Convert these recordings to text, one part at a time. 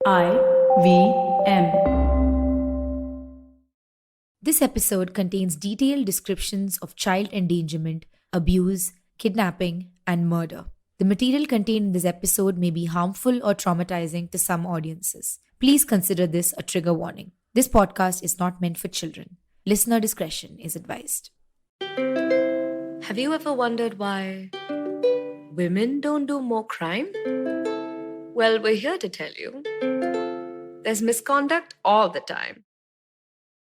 IVM. This episode contains detailed descriptions of child endangerment, abuse, kidnapping, and murder. The material contained in this episode may be harmful or traumatizing to some audiences. Please consider this a trigger warning. This podcast is not meant for children. Listener discretion is advised. Have you ever wondered why women don't do more crime? Well, we're here to tell you. There's misconduct all the time.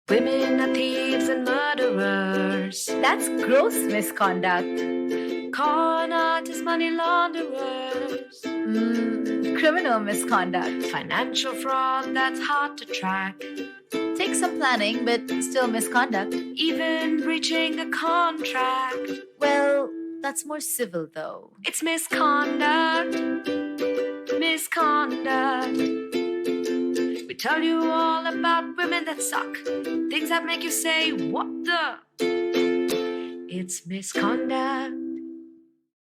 Women are thieves and murderers. That's gross misconduct. Con artists, money launderers. Criminal misconduct. Financial fraud that's hard to track. Take some planning, but still misconduct. Even breaching a contract. Well, that's more civil though. It's misconduct. Misconduct. We tell you all about women that suck. Things that make you say, what the? It's misconduct.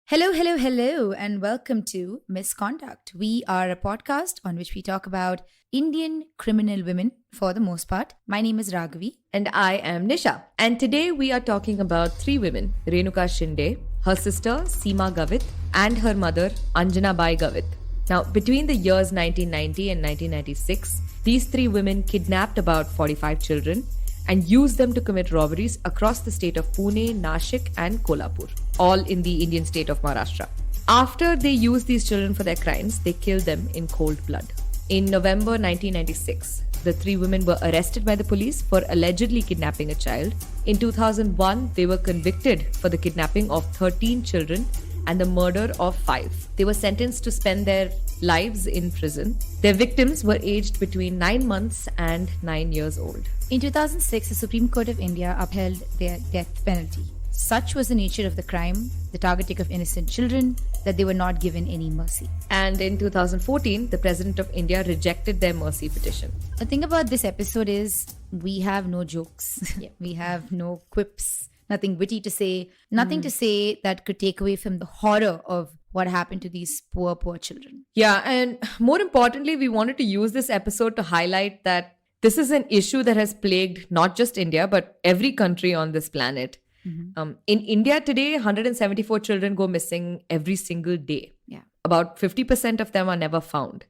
Hello, and welcome to Misconduct. We are a podcast on which we talk about Indian criminal women for the most part. My name is Ragavi. And I am Nisha. And today we are talking about three women, Renuka Shinde, her sister Seema Gavit, and her mother Anjanabai Gavit. Now, between the years 1990 and 1996, these three women kidnapped about 45 children and used them to commit robberies across the state of Pune, Nashik, and Kolhapur, all in the Indian state of Maharashtra. After they used these children for their crimes, they killed them in cold blood. In November 1996, the three women were arrested by the police for allegedly kidnapping a child. In 2001, they were convicted for the kidnapping of 13 children and the murder of 5. They were sentenced to spend their lives in prison. Their victims were aged between 9 months and 9 years old. In 2006, the Supreme Court of India upheld their death penalty. Such was the nature of the crime, the targeting of innocent children, that they were not given any mercy. And in 2014, the President of India rejected their mercy petition. The thing about this episode is we have no jokes. We have no quips, nothing witty to say, nothing to say that could take away from the horror of what happened to these poor children. Yeah, and more importantly, we wanted to use this episode to highlight that this is an issue that has plagued not just India, but every country on this planet. In India today, 174 children go missing every single day. Yeah. About 50% of them are never found.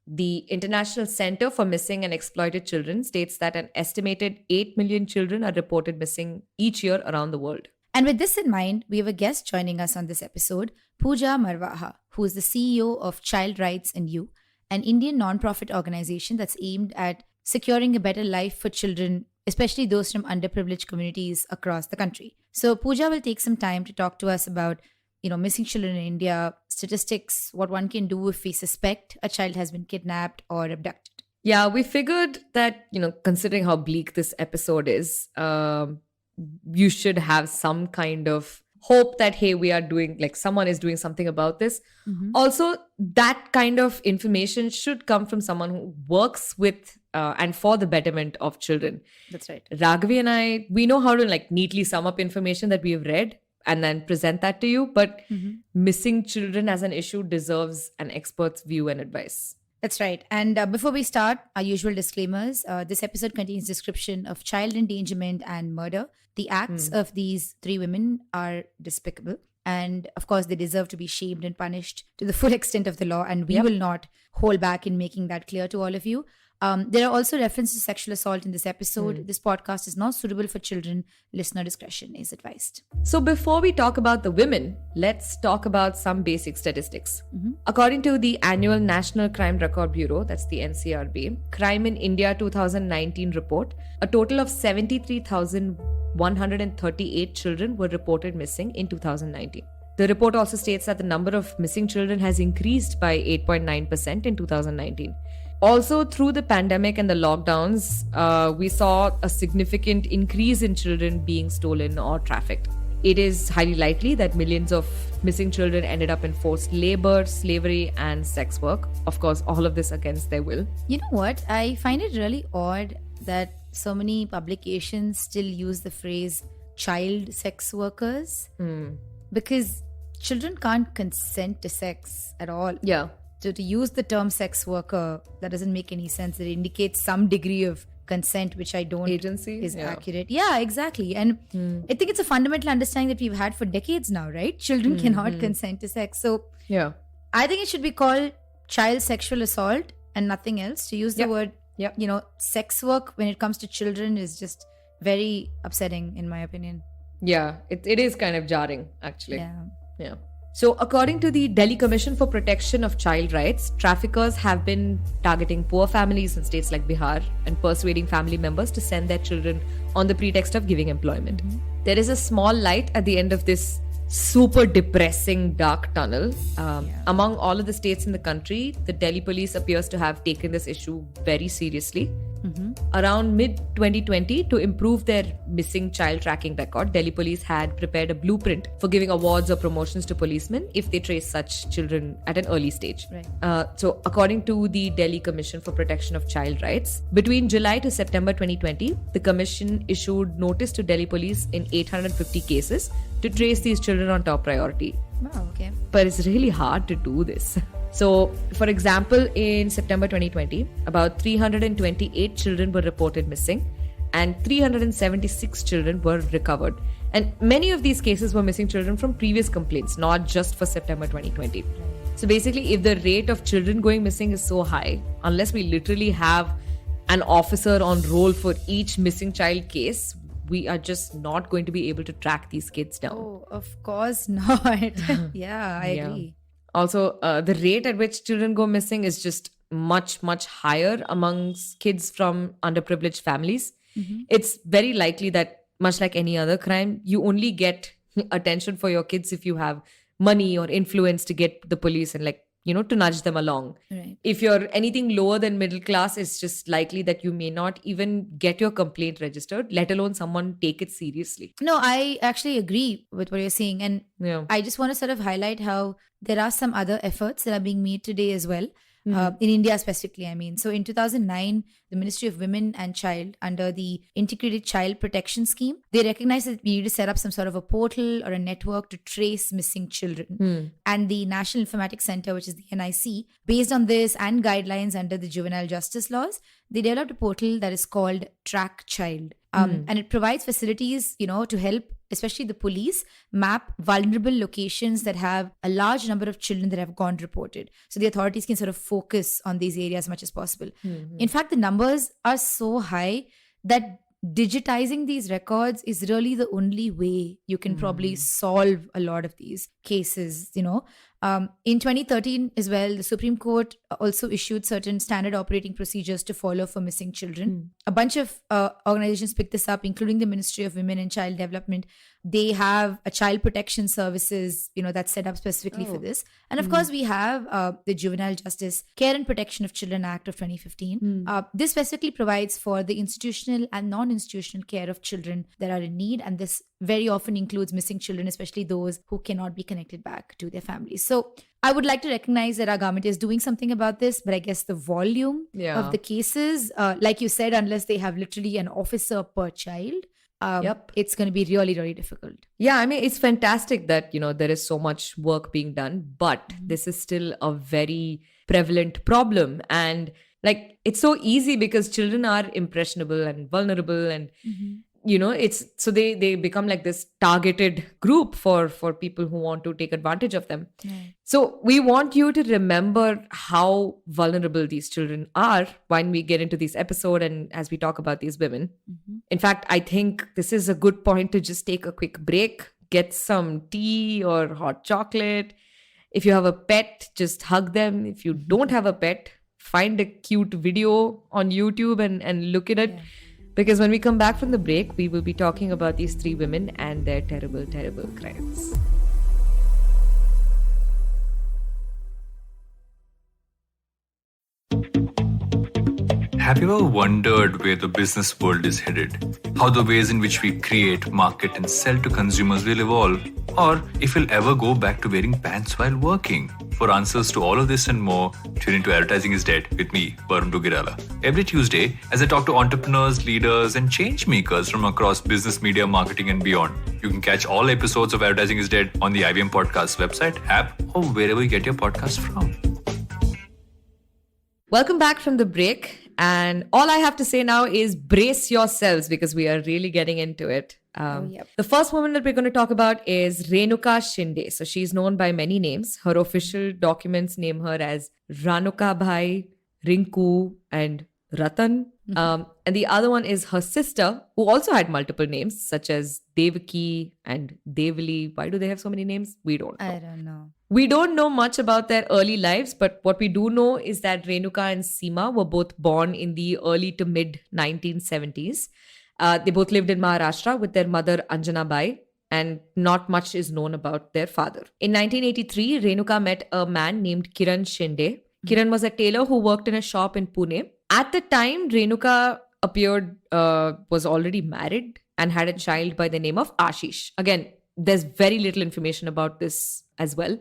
The International Center for Missing and Exploited Children states that an estimated 8 million children are reported missing each year around the world. And with this in mind, we have a guest joining us on this episode, Puja Marwaha, who is the CEO of Child Rights and You, an Indian non-profit organization that's aimed at securing a better life for children, especially those from underprivileged communities across the country. So Puja will take some time to talk to us about, missing children in India, statistics, what one can do if we suspect a child has been kidnapped or abducted. Yeah, we figured that, considering how bleak this episode is, you should have some kind of hope that, hey, someone is doing something about this. Also, that kind of information should come from someone who works with and for the betterment of children. That's right. Ragavi and I, we know how to neatly sum up information that we have read and then present that to you. But missing children as an issue deserves an expert's view and advice. That's right. And before we start, our usual disclaimers. This episode contains description of child endangerment and murder. The acts of these three women are despicable. And of course, they deserve to be shamed and punished to the full extent of the law. And we will not hold back in making that clear to all of you. There are also references to sexual assault in this episode. This podcast is not suitable for children. Listener discretion is advised. So before we talk about the women, let's talk about some basic statistics. According to the annual National Crime Record Bureau, that's the NCRB, Crime in India 2019 report, a total of 73,138 children were reported missing in 2019. The report also states that the number of missing children has increased by 8.9% in 2019. Also, through the pandemic and the lockdowns, we saw a significant increase in children being stolen or trafficked. It is highly likely that millions of missing children ended up in forced labor, slavery, and sex work. Of course, all of this against their will. You know what? I find it really odd that so many publications still use the phrase child sex workers because children can't consent to sex at all. Yeah. So to use the term sex worker, that doesn't make any sense. It indicates some degree of consent, which I don't Agency? is Yeah. accurate. Yeah, exactly. And I think it's a fundamental understanding that we've had for decades now, right? Children cannot consent to sex. So Yeah. I think it should be called child sexual assault and nothing else. To use the word, Yep. sex work when it comes to children is just very upsetting, in my opinion. Yeah, it is kind of jarring, actually. Yeah. So, according to the Delhi Commission for Protection of Child Rights, traffickers have been targeting poor families in states like Bihar and persuading family members to send their children on the pretext of giving employment. There is a small light at the end of this super depressing dark tunnel. Among all of the states in the country, the Delhi police appears to have taken this issue very seriously. Around mid-2020, to improve their missing child tracking record, Delhi police had prepared a blueprint for giving awards or promotions to policemen if they trace such children at an early stage. Right. So, according to the Delhi Commission for Protection of Child Rights, between July to September 2020, the commission issued notice to Delhi police in 850 cases to trace these children on top priority. Wow, okay. But it's really hard to do this. So, for example, in September 2020, about 328 children were reported missing and 376 children were recovered. And many of these cases were missing children from previous complaints, not just for September 2020. So basically, if the rate of children going missing is so high, unless we literally have an officer on roll for each missing child case, we are just not going to be able to track these kids down. Oh, of course not. Yeah, I agree. Also, the rate at which children go missing is just much, much higher amongst kids from underprivileged families. It's very likely that, much like any other crime, you only get attention for your kids if you have money or influence to get the police and to nudge them along. Right. If you're anything lower than middle class, it's just likely that you may not even get your complaint registered, let alone someone take it seriously. No, I actually agree with what you're saying. And Yeah. I just want to sort of highlight how there are some other efforts that are being made today as well. In India specifically, I mean. So in 2009, the Ministry of Women and Child, under the Integrated Child Protection Scheme, they recognized that we need to set up some sort of a portal or a network to trace missing children. And the National Informatics Center, which is the NIC, based on this and guidelines under the juvenile justice laws, they developed a portal that is called Track Child. And it provides facilities, to help especially the police map vulnerable locations that have a large number of children that have gone reported. So the authorities can sort of focus on these areas as much as possible. In fact, the numbers are so high that digitizing these records is really the only way you can probably solve a lot of these cases, In 2013 as well, the Supreme Court also issued certain standard operating procedures to follow for missing children. A bunch of organizations picked this up, including the Ministry of Women and Child Development. They have a child protection services, that's set up specifically for this. And of course, we have the Juvenile Justice Care and Protection of Children Act of 2015. This specifically provides for the institutional and non-institutional care of children that are in need. And this very often includes missing children, especially those who cannot be connected back to their families. So I would like to recognize that our government is doing something about this, but I guess the volume of the cases, like you said, unless they have literally an officer per child, it's going to be really, really difficult. Yeah, I mean, it's fantastic that, there is so much work being done, but this is still a very prevalent problem. And it's so easy because children are impressionable and vulnerable and, it's so they become like this targeted group for people who want to take advantage of them. So we want you to remember how vulnerable these children are when we get into this episode and as we talk about these women. In fact, I think this is a good point to just take a quick break, get some tea or hot chocolate. If you have a pet, just hug them. If you don't have a pet, find a cute video on YouTube and look at it. Because when we come back from the break, we will be talking about these three women and their terrible, terrible crimes. Have you ever wondered where the business world is headed? How the ways in which we create, market, and sell to consumers will evolve? Or if we'll ever go back to wearing pants while working? For answers to all of this and more, tune into Advertising is Dead with me, Varun Dugirala. Every Tuesday, as I talk to entrepreneurs, leaders, and change makers from across business, media, marketing, and beyond. You can catch all episodes of Advertising is Dead on the IBM Podcast website, app, or wherever you get your podcasts from. Welcome back from the break. And all I have to say now is brace yourselves because we are really getting into it. Yep. The first woman that we're going to talk about is Renuka Shinde. So she's known by many names. Her official documents name her as Ranuka Bhai, Rinku, and Ratan. And the other one is her sister, who also had multiple names, such as Devaki and Devali. Why do they have so many names? We don't know. I don't know. We don't know much about their early lives, but what we do know is that Renuka and Seema were both born in the early to mid 1970s. They both lived in Maharashtra with their mother Anjanabai, and not much is known about their father. In 1983, Renuka met a man named Kiran Shinde. Kiran was a tailor who worked in a shop in Pune. At the time, Renuka was already married and had a child by the name of Ashish. Again, there's very little information about this as well.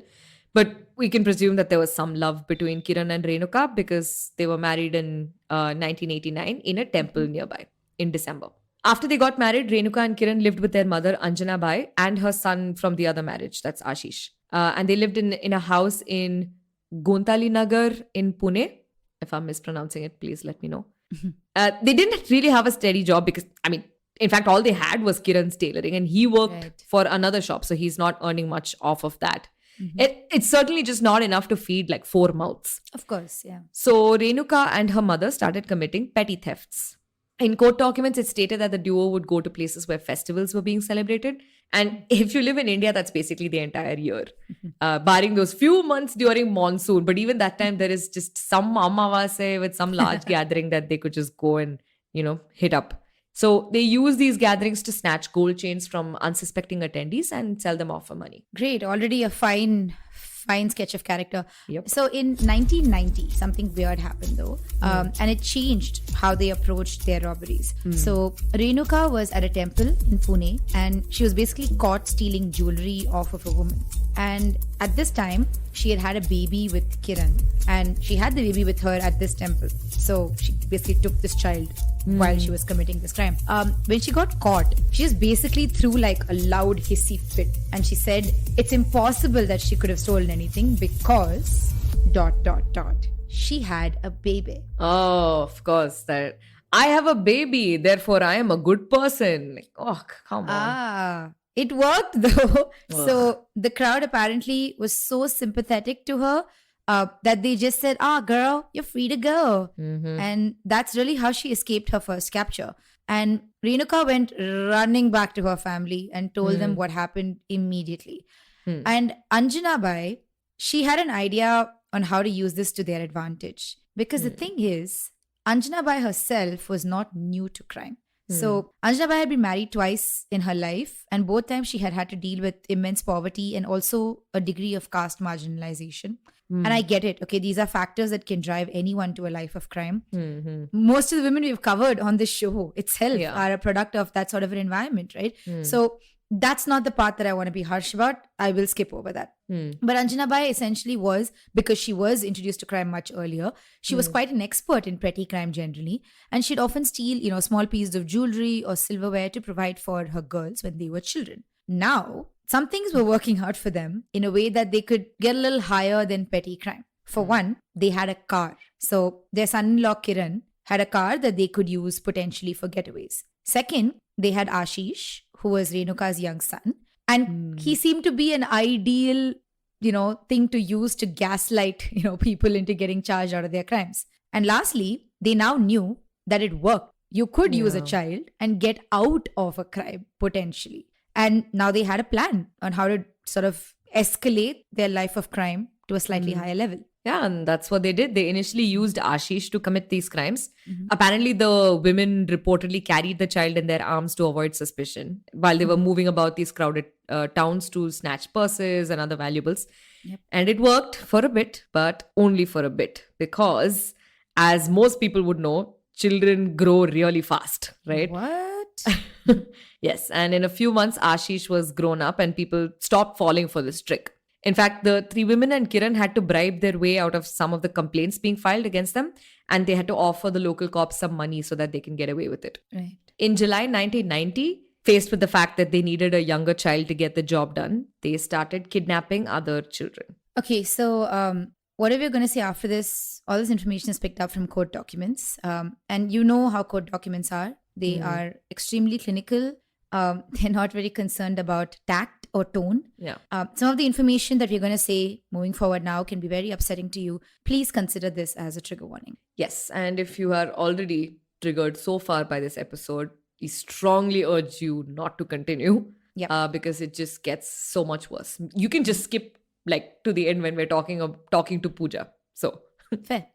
But we can presume that there was some love between Kiran and Renuka because they were married in 1989 in a temple nearby in December. After they got married, Renuka and Kiran lived with their mother Anjanabai and her son from the other marriage, that's Ashish. And they lived in a house in Gontali Nagar in Pune. If I'm mispronouncing it, please let me know. They didn't really have a steady job because, in fact, all they had was Kiran's tailoring and he worked for another shop. So he's not earning much off of that. It's certainly just not enough to feed like 4 mouths. Of course, yeah. So Renuka and her mother started committing petty thefts. In court documents, it stated that the duo would go to places where festivals were being celebrated. And if you live in India, that's basically the entire year, barring those few months during monsoon. But even that time, there is just some Amavase with some large gathering that they could just go and, hit up. So they use these gatherings to snatch gold chains from unsuspecting attendees and sell them off for money. Great. Already a fine sketch of character. Yep. So in 1990, something weird happened though. And it changed how they approached their robberies. So Renuka was at a temple in Pune and she was basically caught stealing jewelry off of a woman. And at this time, she had a baby with Kiran and she had the baby with her at this temple. So she basically took this child while she was committing this crime. When she got caught, she just basically threw like a loud hissy fit and she said it's impossible that she could have stolen anything because ... she had a baby. Oh, of course. That I have a baby, therefore I am a good person. Like, oh, come on. It worked though. So the crowd apparently was so sympathetic to her that they just said, girl, you're free to go. And that's really how she escaped her first capture. And Renuka went running back to her family and told them what happened immediately. And Anjanabai, she had an idea on how to use this to their advantage. Because the thing is, Anjanabai herself was not new to crime. So Anjanabai had been married twice in her life, and both times she had to deal with immense poverty and also a degree of caste marginalization. And I get it. Okay, these are factors that can drive anyone to a life of crime. Most of the women we've covered on this show itself are a product of that sort of an environment, right? So that's not the part that I want to be harsh about. I will skip over that. But Anjanabai essentially was, because she was introduced to crime much earlier, she was quite an expert in petty crime generally. And she'd often steal, small pieces of jewelry or silverware to provide for her girls when they were children. Now, some things were working out for them in a way that they could get a little higher than petty crime. For one, they had a car. So their son-in-law Kiran had a car that they could use potentially for getaways. Second, they had Ashish, who was Renuka's young son. And he seemed to be an ideal, thing to use to gaslight, people into getting charged out of their crimes. And lastly, they now knew that it worked. You could use a child and get out of a crime potentially. And now they had a plan on how to sort of escalate their life of crime to a slightly higher level. Yeah, and that's what they did. They initially used Ashish to commit these crimes. Apparently, the women reportedly carried the child in their arms to avoid suspicion while they were moving about these crowded towns to snatch purses and other valuables. And it worked for a bit, but only for a bit. Because, as most people would know, children grow really fast, right? What? Yes, and in a few months, Ashish was grown up and people stopped falling for this trick. In fact, the 3 women and Kiran had to bribe their way out of some of the complaints being filed against them, and they had to offer the local cops some money so that they can get away with it. Right. In July 1990, faced with the fact that they needed a younger child to get the job done, they started kidnapping other children. Okay, so whatever you're going to say after this, all this information is picked up from court documents. And you know how court documents are. They are extremely clinical. They're not very concerned about tact or tone. Yeah. Some of the information that we're going to say moving forward now can be very upsetting to you. Please consider this as a trigger warning. Yes. And if you are already triggered so far by this episode, we strongly urge you not to continue. Yep. Because it just gets so much worse. You can just skip to the end when we're talking to Puja. So Fair.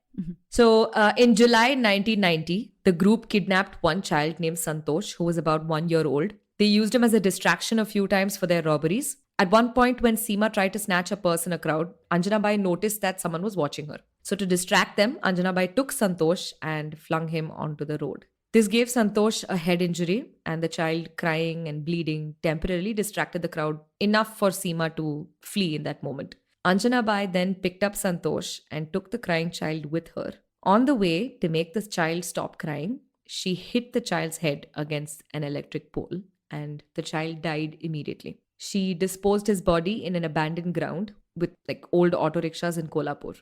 So in July 1990, the group kidnapped one child named Santosh, who was about 1 year old. They used him as a distraction a few times for their robberies. At one point, when Seema tried to snatch a purse in a crowd, Anjanabai noticed that someone was watching her. So to distract them, Anjanabai took Santosh and flung him onto the road. This gave Santosh a head injury, and the child, crying and bleeding, temporarily distracted the crowd enough for Seema to flee in that moment. Anjanabai then picked up Santosh and took the crying child with her. On the way, to make the child stop crying, she hit the child's head against an electric pole, and the child died immediately. She disposed his body in an abandoned ground with old auto rickshaws in Kolhapur.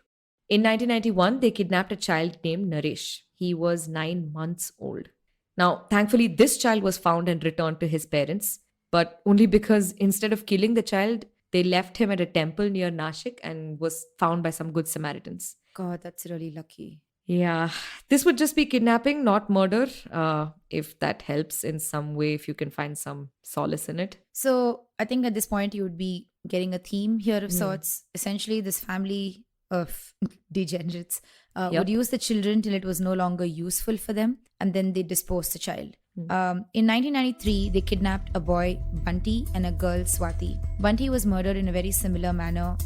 In 1991, they kidnapped a child named Naresh. He was 9 months old. Now, thankfully, this child was found and returned to his parents, but only because instead of killing the child, they left him at a temple near Nashik and was found by some good Samaritans. God, that's really lucky. Yeah, this would just be kidnapping, not murder. If that helps in some way, if you can find some solace in it. So I think at this point you would be getting a theme here of sorts. Essentially, this family of degenerates would use the children till it was no longer useful for them, and then they disposed the child. In 1993, they kidnapped a boy, Bunty, and a girl, Swati. Bunty was murdered in a very similar manner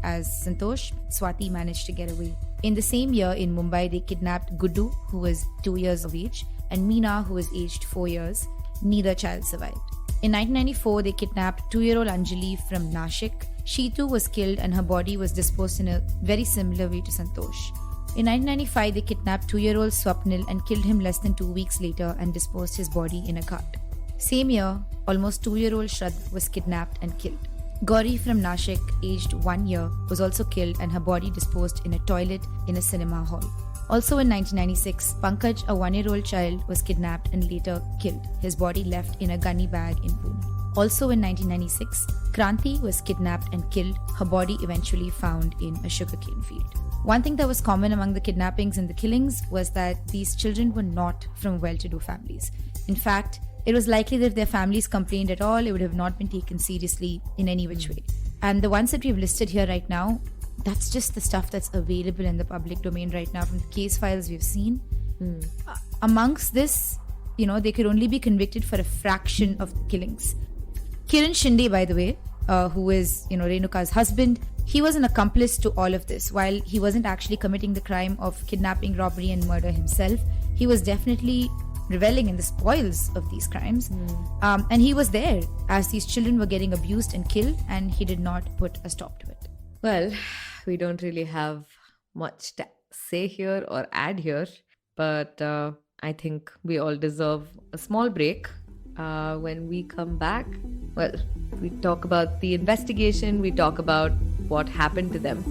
as Santosh. Swati managed to get away. In the same year, in Mumbai, they kidnapped Guddu, who was 2 years of age, and Meena, who was aged 4 years. Neither child survived. In 1994, they kidnapped 2-year-old Anjali from Nashik. She too was killed, and her body was disposed in a very similar way to Santosh. In 1995, they kidnapped 2-year-old Swapnil and killed him less than 2 weeks later and disposed his body in a cart. Same year, almost 2-year-old Shraddha was kidnapped and killed. Gauri from Nashik, aged 1 year, was also killed and her body disposed in a toilet in a cinema hall. Also in 1996, Pankaj, a 1-year-old child, was kidnapped and later killed. His body left in a gunny bag in Pune. Also in 1996, Kranti was kidnapped and killed, her body eventually found in a sugarcane field. One thing that was common among the kidnappings and the killings was that these children were not from well-to-do families. In fact, it was likely that if their families complained at all, it would have not been taken seriously in any which way. And the ones that we've listed here right now, that's just the stuff that's available in the public domain right now from the case files we've seen. Amongst this, they could only be convicted for a fraction of the killings. Kiran Shinde, by the way, who is, Renuka's husband, he was an accomplice to all of this. While he wasn't actually committing the crime of kidnapping, robbery, and murder himself, he was definitely reveling in the spoils of these crimes. And he was there as these children were getting abused and killed, and he did not put a stop to it. Well, we don't really have much to say here or add here, but I think we all deserve a small break. When we come back, well, we talk about the investigation, we talk about what happened to them.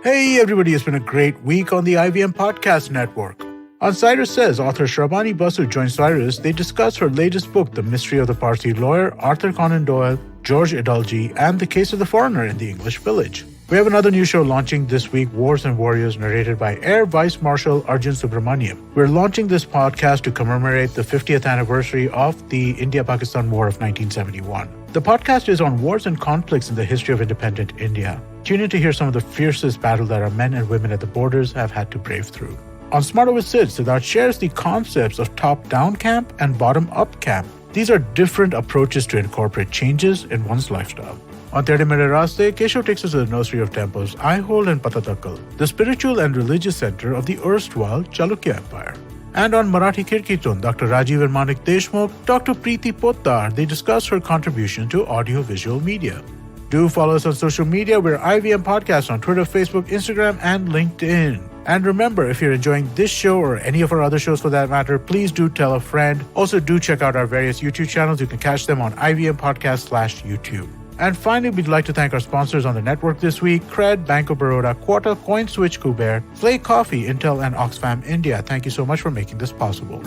Hey everybody, it's been a great week on the IVM Podcast Network. On Cyrus Says, author Shravani Basu joins Cyrus. They discuss her latest book, The Mystery of the Parsi Lawyer, Arthur Conan Doyle, George Idalji, and The Case of the Foreigner in the English Village. We have another new show launching this week, Wars and Warriors, narrated by Air Vice Marshal Arjun Subramaniam. We're launching this podcast to commemorate the 50th anniversary of the India-Pakistan War of 1971. The podcast is on wars and conflicts in the history of independent India. Tune in to hear some of the fiercest battles that our men and women at the borders have had to brave through. On Smarter with Sid, Siddharth shares the concepts of top-down camp and bottom-up camp. These are different approaches to incorporate changes in one's lifestyle. On Tere Mere Raste, Keshav takes us to the nursery of temples, Aihole and Patatakal, the spiritual and religious center of the erstwhile Chalukya Empire. And on Marathi Kirkitun, Dr. Rajiv and Manik Deshmukh, Dr. Preeti Pottar, they discuss her contribution to audio-visual media. Do follow us on social media. We're IVM Podcast on Twitter, Facebook, Instagram, and LinkedIn. And remember, if you're enjoying this show or any of our other shows for that matter, please do tell a friend. Also, do check out our various YouTube channels. You can catch them on IVM Podcast/YouTube. And finally, we'd like to thank our sponsors on the network this week: Cred, Bank of Baroda, Quota, CoinSwitch, Kuber, Flake Coffee, Intel, and Oxfam India. Thank you so much for making this possible.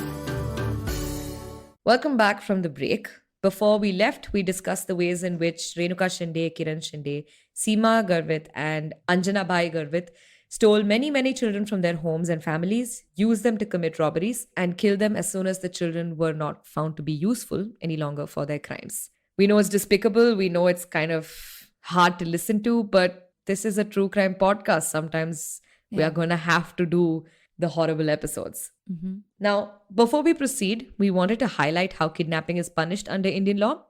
Welcome back from the break. Before we left, we discussed the ways in which Renuka Shinde, Kiran Shinde, Seema Gavit, and Anjanabai Gavit stole many, many children from their homes and families, used them to commit robberies, and killed them as soon as the children were not found to be useful any longer for their crimes. We know it's despicable. We know it's kind of hard to listen to, but this is a true crime podcast. Sometimes we are going to have to do the horrible episodes. Now, before we proceed, we wanted to highlight how kidnapping is punished under Indian law.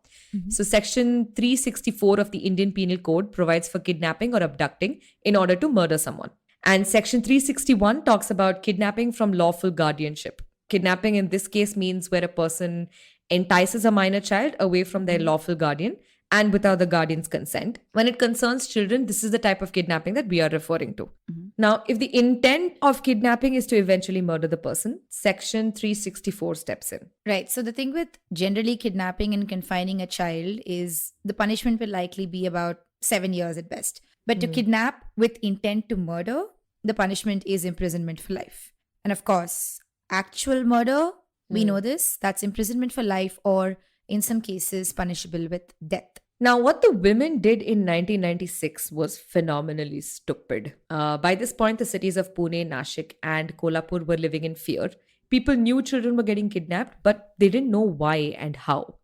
So Section 364 of the Indian Penal Code provides for kidnapping or abducting in order to murder someone. And Section 361 talks about kidnapping from lawful guardianship. Kidnapping in this case means where a person entices a minor child away from their lawful guardian and without the guardian's consent. When it concerns children, this is the type of kidnapping that we are referring to. Now, if the intent of kidnapping is to eventually murder the person, Section 364 steps in. Right. So the thing with generally kidnapping and confining a child is the punishment will likely be about 7 years at best. But to kidnap with intent to murder, the punishment is imprisonment for life. And of course, actual murder, we know this, that's imprisonment for life or in some cases punishable with death. Now, what the women did in 1996 was phenomenally stupid. By this point, the cities of Pune, Nashik, and Kolhapur were living in fear. People knew children were getting kidnapped, but they didn't know why and how.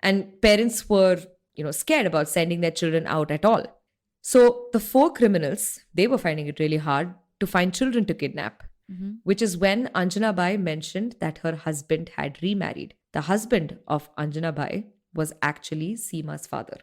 And parents were, scared about sending their children out at all. So the 4 criminals, they were finding it really hard to find children to kidnap, which is when Anjanabai mentioned that her husband had remarried. The husband of Anjanabai was actually Seema's father.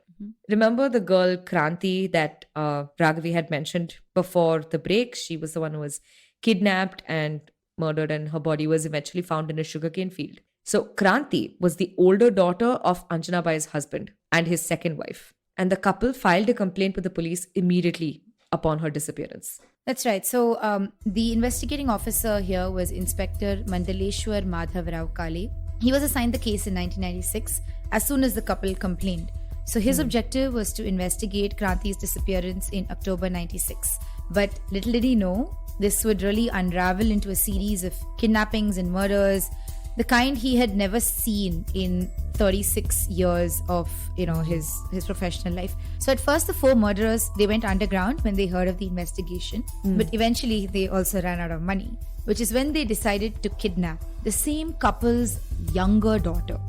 Remember the girl Kranti that Ragavi had mentioned before the break? She was the one who was kidnapped and murdered, and her body was eventually found in a sugarcane field. So Kranti was the older daughter of Anjanabai's husband and his second wife. And the couple filed a complaint with the police immediately upon her disappearance. That's right. So the investigating officer here was Inspector Mandaleshwar Madhav Rao Kale. He was assigned the case in 1996 as soon as the couple complained. So his objective was to investigate Kranti's disappearance in October 96. But little did he know, this would really unravel into a series of kidnappings and murders, the kind he had never seen in 36 years of his professional life. So at first the 4 murderers, they went underground when they heard of the investigation, but eventually they also ran out of money, which is when they decided to kidnap the same couple's younger daughter.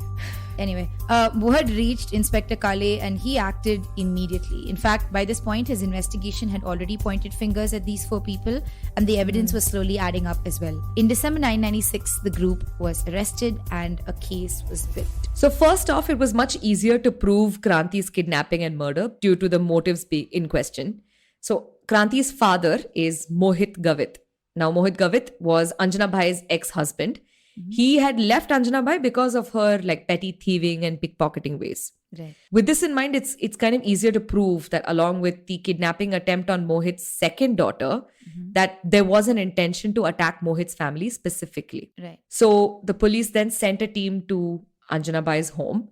Anyway, word reached Inspector Kale and he acted immediately. In fact, by this point, his investigation had already pointed fingers at these 4 people and the evidence was slowly adding up as well. In December 1996, the group was arrested and a case was built. So first off, it was much easier to prove Kranti's kidnapping and murder due to the motives in question. So Kranti's father is Mohit Gavit. Now, Mohit Gavit was Anjanabai's ex-husband. He had left Anjanabai because of her petty thieving and pickpocketing ways. Right. With this in mind, it's kind of easier to prove that along with the kidnapping attempt on Mohit's second daughter, that there was an intention to attack Mohit's family specifically. Right. So the police then sent a team to Anjanabai's home,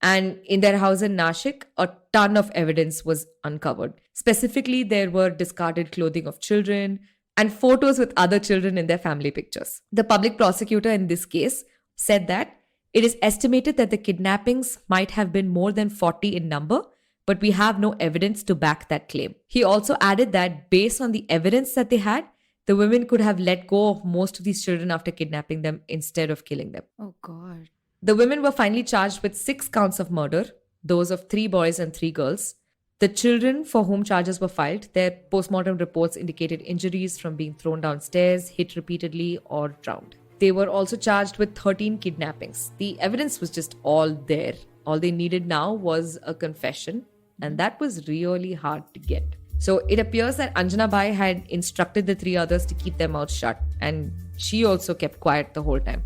and in their house in Nashik, a ton of evidence was uncovered. Specifically, there were discarded clothing of children, and photos with other children in their family pictures. The public prosecutor in this case said that it is estimated that the kidnappings might have been more than 40 in number, but we have no evidence to back that claim. He also added that based on the evidence that they had, the women could have let go of most of these children after kidnapping them instead of killing them. Oh God. The women were finally charged with 6 counts of murder, those of 3 boys and 3 girls. The children for whom charges were filed, their postmortem reports indicated injuries from being thrown downstairs, hit repeatedly, or drowned. They were also charged with 13 kidnappings. The evidence was just all there. All they needed now was a confession, and that was really hard to get. So it appears that Anjanabai had instructed the 3 others to keep their mouths shut, and she also kept quiet the whole time.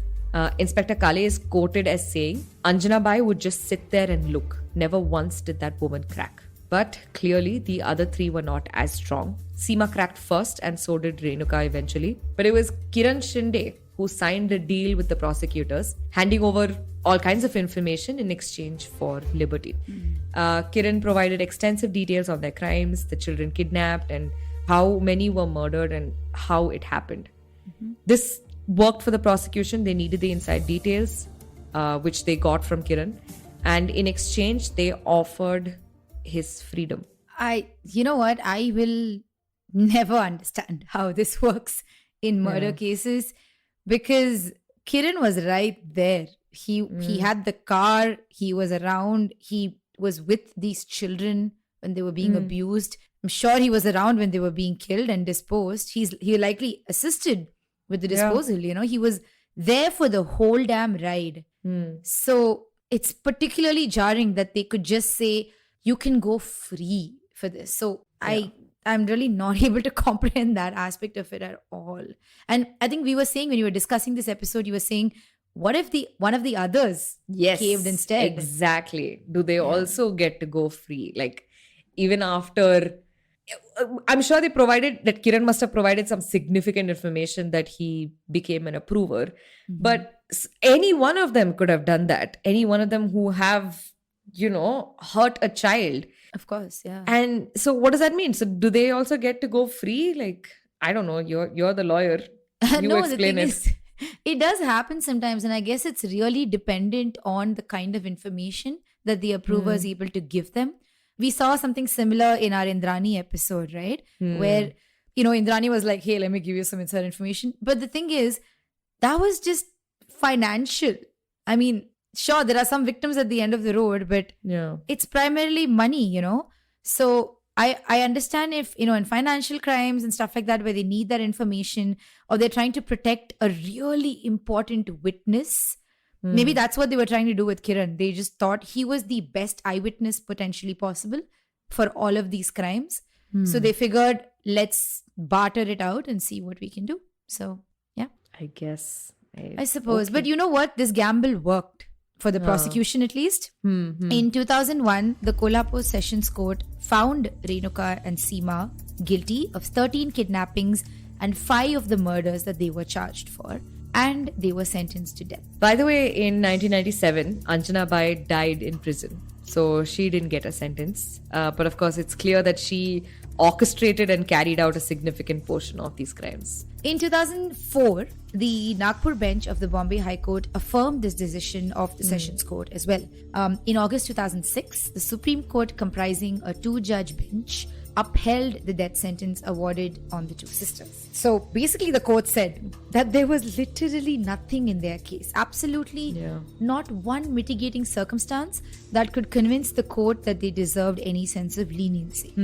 Inspector Kale is quoted as saying, Anjanabai would just sit there and look. Never once did that woman crack. But clearly, the other 3 were not as strong. Seema cracked first and so did Renuka eventually. But it was Kiran Shinde who signed a deal with the prosecutors, handing over all kinds of information in exchange for liberty. Kiran provided extensive details on their crimes, the children kidnapped, and how many were murdered and how it happened. This worked for the prosecution. They needed the inside details, which they got from Kiran. And in exchange, they offered his freedom. You know what? I will never understand how this works in murder cases because Kiran was right there. He had the car, he was around, he was with these children when they were being abused. I'm sure he was around when they were being killed and disposed. He likely assisted with the disposal, he was there for the whole damn ride. So it's particularly jarring that they could just say, you can go free for this. So I'm really not able to comprehend that aspect of it at all. And I think we were saying when you were discussing this episode, you were saying, what if one of the others caved instead? Exactly. Do they also get to go free? Like, even after... I'm sure that Kiran must have provided some significant information that he became an approver. But any one of them could have done that. Any one of them who have, hurt a child. Of course, yeah. And so what does that mean? So do they also get to go free? Like, I don't know. You're the lawyer. You no, explain the thing it. is, it does happen sometimes. And I guess it's really dependent on the kind of information that the approver is able to give them. We saw something similar in our Indrani episode, right? Where, Indrani was like, hey, let me give you some inside information. But the thing is, that was just financial. I mean, sure, there are some victims at the end of the road, but it's primarily money, So I understand if, in financial crimes and stuff like that, where they need that information or they're trying to protect a really important witness. Maybe that's what they were trying to do with Kiran. They just thought he was the best eyewitness potentially possible for all of these crimes. So they figured, let's barter it out and see what we can do. So, yeah. I guess. I suppose. But you know what? This gamble worked for the prosecution at least. In 2001, the Kolhapur Sessions Court found Renuka and Seema guilty of 13 kidnappings and 5 of the murders that they were charged for. And they were sentenced to death. By the way, in 1997, Anjanabai died in prison. So she didn't get a sentence. But of course, it's clear that she orchestrated and carried out a significant portion of these crimes. In 2004, the Nagpur bench of the Bombay High Court affirmed this decision of the Sessions Court as well. In August 2006, the Supreme Court, comprising a 2-judge bench, upheld the death sentence awarded on the 2 sisters. So basically the court said that there was literally nothing in their case, absolutely not one mitigating circumstance that could convince the court that they deserved any sense of leniency.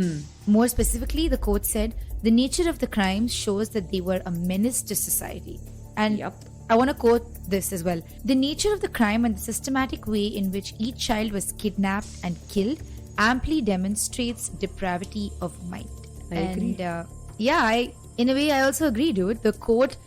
More specifically, the court said the nature of the crimes shows that they were a menace to society. And I want to quote this as well. The nature of the crime and the systematic way in which each child was kidnapped and killed amply demonstrates depravity of mind. I agree. And in a way, I also agree, dude. The court,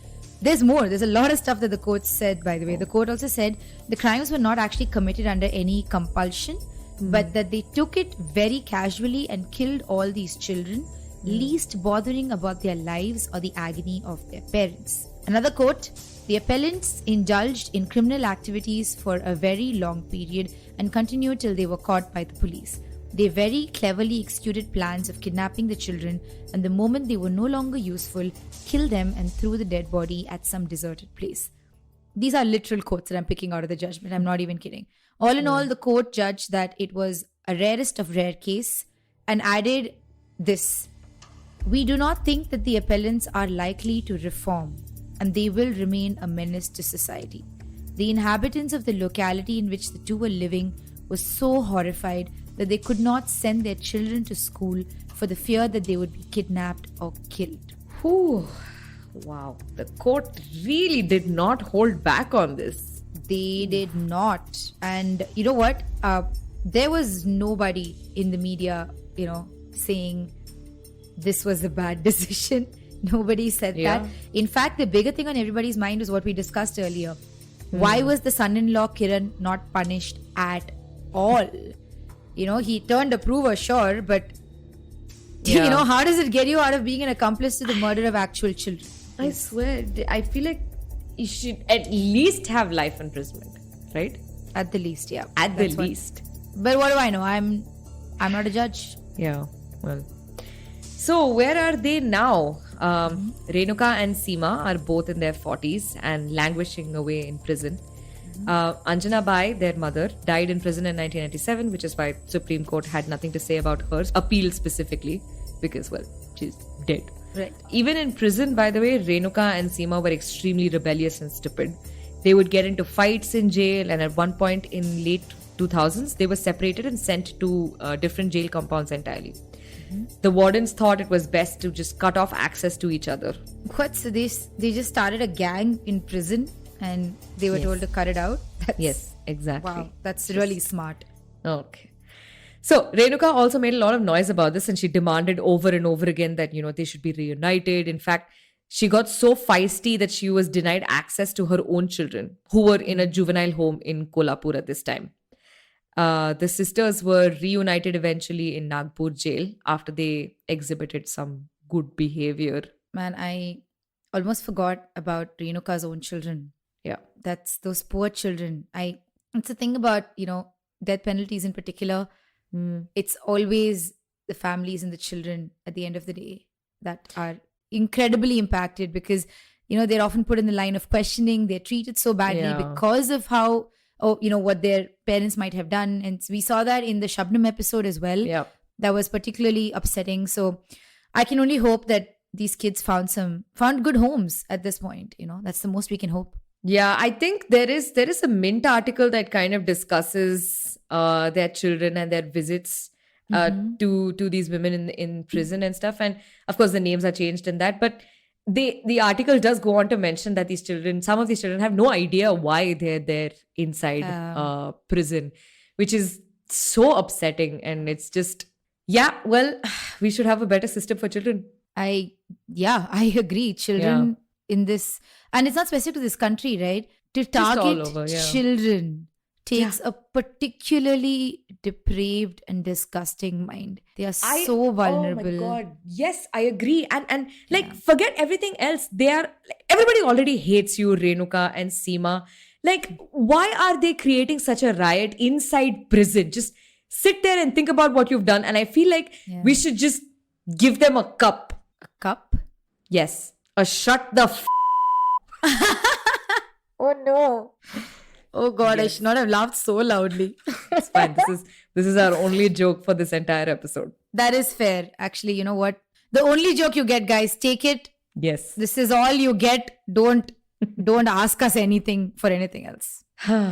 there's a lot of stuff that the court said, by the way. The court also said the crimes were not actually committed under any compulsion, but that they took it very casually and killed all these children, least bothering about their lives or the agony of their parents. Another quote, the appellants indulged in criminal activities for a very long period and continued till they were caught by the police. They very cleverly executed plans of kidnapping the children, and the moment they were no longer useful, killed them and threw the dead body at some deserted place. These are literal quotes that I'm picking out of the judgment. I'm not even kidding. All in all, the court judged that it was a rarest of rare case and added this. We do not think that the appellants are likely to reform, and they will remain a menace to society. The inhabitants of the locality in which the two were living were so horrified that they could not send their children to school for the fear that they would be kidnapped or killed. Whew. Wow. The court really did not hold back on this. They did not. And you know what? There was nobody in the media, saying this was a bad decision. Nobody said that. In fact, the bigger thing on everybody's mind was what we discussed earlier. Why was the son-in-law Kiran not punished at all? He turned approver, sure, but Yeah. How does it get you out of being an accomplice to the murder of actual children? I swear, I feel like you should at least have life imprisonment, right? At the least, yeah. At the That's what- least. But what do I know? I'm not a judge. Yeah, well. So, where are they now? Renuka and Seema are both in their 40s and languishing away in prison. Anjanabai, their mother, died in prison in 1997, which is why Supreme Court had nothing to say about her appeal specifically, because, well, she's dead. Right. Even in prison, by the way, Renuka and Seema were extremely rebellious and stupid. They would get into fights in jail, and at one point in late 2000s, they were separated and sent to different jail compounds entirely. The wardens thought it was best to just cut off access to each other. What? So they just started a gang in prison and they were told to cut it out? Yes, exactly. Wow, that's really smart. Okay. So, Renuka also made a lot of noise about this and she demanded over and over again that, they should be reunited. In fact, she got so feisty that she was denied access to her own children who were in a juvenile home in Kolhapur at this time. The sisters were reunited eventually in Nagpur jail after they exhibited some good behavior. Man, I almost forgot about Renuka's own children. Yeah. That's those poor children. It's the thing about, death penalties in particular. It's always the families and the children at the end of the day that are incredibly impacted because, they're often put in the line of questioning. They're treated so badly because of how, what their parents might have done. And we saw that in the Shabnam episode as well. Yeah. That was particularly upsetting. So I can only hope that these kids found good homes at this point. That's the most we can hope. Yeah, I think there is a Mint article that kind of discusses their children and their visits to these women in prison and stuff. And of course, the names are changed in that. But the article does go on to mention that some of these children have no idea why they're there inside prison, which is so upsetting. And it's just, we should have a better system for children. I agree. Children in this, and it's not specific to this country, right? To target children takes a particularly depraved and disgusting mind. They are so vulnerable. Oh my God. Yes, I agree. And forget everything else. Everybody already hates you, Renuka and Seema. Why are they creating such a riot inside prison? Just sit there and think about what you've done. And I feel like we should just give them a cup. A cup? Yes. A shut the Oh no. Oh God, I should not have laughed so loudly. It's fine. This is our only joke for this entire episode. That is fair. Actually, you know what? The only joke you get, guys, take it. Yes. This is all you get. Don't ask us anything for anything else.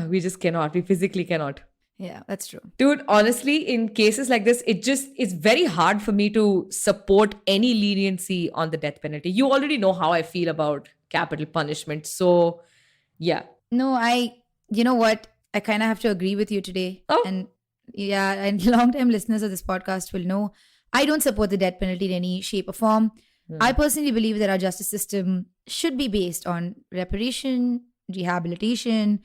We just cannot. We physically cannot. Yeah, that's true. Dude, honestly, in cases like this, it's very hard for me to support any leniency on the death penalty. You already know how I feel about capital punishment. So, yeah. No, you know what? I kind of have to agree with you today. Oh. And long-time listeners of this podcast will know I don't support the death penalty in any shape or form. I personally believe that our justice system should be based on reparation, rehabilitation,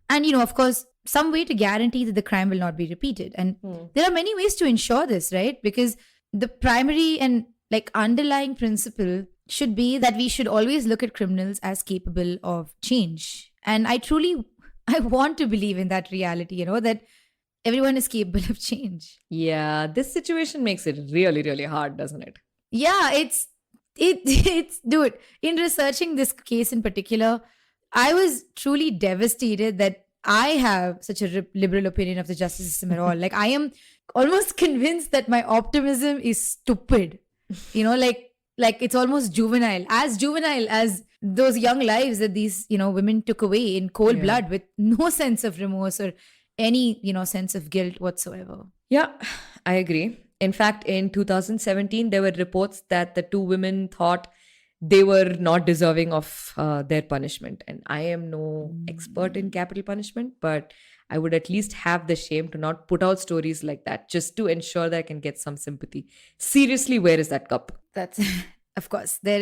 and, of course, some way to guarantee that the crime will not be repeated. And there are many ways to ensure this, right? Because the primary and underlying principle should be that we should always look at criminals as capable of change. And I want to believe in that reality, that everyone is capable of change. Yeah, this situation makes it really, really hard, doesn't it? Yeah, it's dude, in researching this case in particular, I was truly devastated that I have such a liberal opinion of the justice system at all. I am almost convinced that my optimism is stupid. It's almost juvenile as those young lives that these, women took away in cold blood with no sense of remorse or any, sense of guilt whatsoever. Yeah, I agree. In fact, in 2017, there were reports that the two women thought they were not deserving of their punishment. And I am no expert in capital punishment, but I would at least have the shame to not put out stories like that just to ensure that I can get some sympathy. Seriously, where is that cup? That's, of course, at